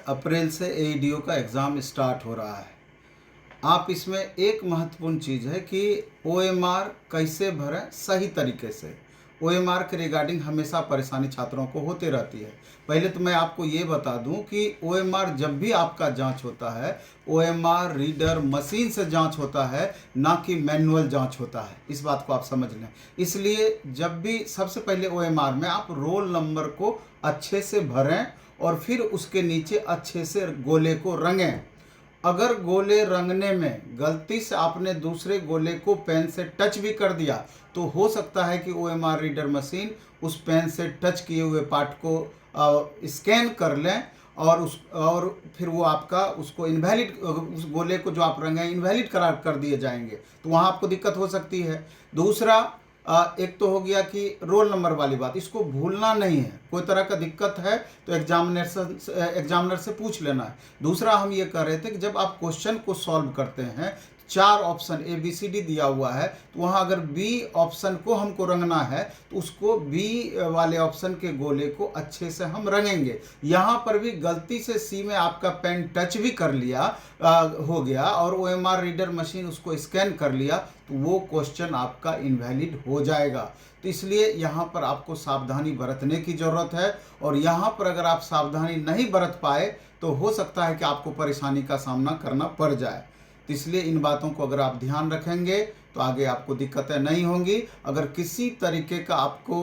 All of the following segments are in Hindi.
अप्रैल से एईडीओ का एग्ज़ाम स्टार्ट हो रहा है। आप इसमें एक महत्वपूर्ण चीज़ है कि ओएमआर कैसे भरें सही तरीके से। ओएमआर के रिगार्डिंग हमेशा परेशानी छात्रों को होते रहती है। पहले तो मैं आपको ये बता दूं कि ओएमआर जब भी आपका जांच होता है, ओएमआर रीडर मशीन से जांच होता है, ना कि मैनुअल जांच होता है। इस बात को आप समझ लें। इसलिए जब भी सबसे पहले ओएमआर में आप रोल नंबर को अच्छे से भरें और फिर उसके नीचे अच्छे से गोले को रंगें। अगर गोले रंगने में गलती से आपने दूसरे गोले को पेन से टच भी कर दिया तो हो सकता है कि ओएमआर रीडर मशीन उस पेन से टच किए हुए पार्ट को स्कैन कर लें और फिर वो आपका उसको इनवैलिड, उस गोले को जो आप रंगे इनवैलिड करार कर दिए जाएंगे, तो वहाँ आपको दिक्कत हो सकती है। दूसरा, एक तो हो गया कि रोल नंबर वाली बात, इसको भूलना नहीं है। कोई तरह का दिक्कत है तो एग्जामिनर से पूछ लेना है। दूसरा, हम ये कह रहे थे कि जब आप क्वेश्चन को सॉल्व करते हैं, 4 ऑप्शन ABCD दिया हुआ है, तो वहाँ अगर B ऑप्शन को हमको रंगना है तो उसको B वाले ऑप्शन के गोले को अच्छे से हम रंगेंगे। यहाँ पर भी गलती से C में आपका पेन टच भी कर लिया हो गया और OMR रीडर मशीन उसको स्कैन कर लिया तो वो क्वेश्चन आपका इनवैलिड हो जाएगा। तो इसलिए यहाँ पर आपको सावधानी बरतने की ज़रूरत है और यहाँ पर अगर आप सावधानी नहीं बरत पाए तो हो सकता है कि आपको परेशानी का सामना करना पड़ जाए। तो इसलिए इन बातों को अगर आप ध्यान रखेंगे तो आगे आपको दिक्कतें नहीं होंगी। अगर किसी तरीके का आपको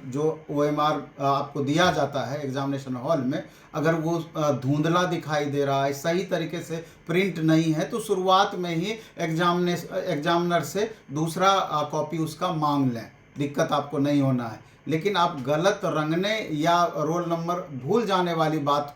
जो OMR आपको दिया जाता है एग्जामिनेशन हॉल में, अगर वो धुंधला दिखाई दे रहा है, सही तरीके से प्रिंट नहीं है, तो शुरुआत में ही एग्जामिनर से दूसरा कॉपी उसका मांग लें। दिक्कत आपको नहीं होना है। लेकिन आप गलत रंगने या रोल नंबर भूल जाने वाली बात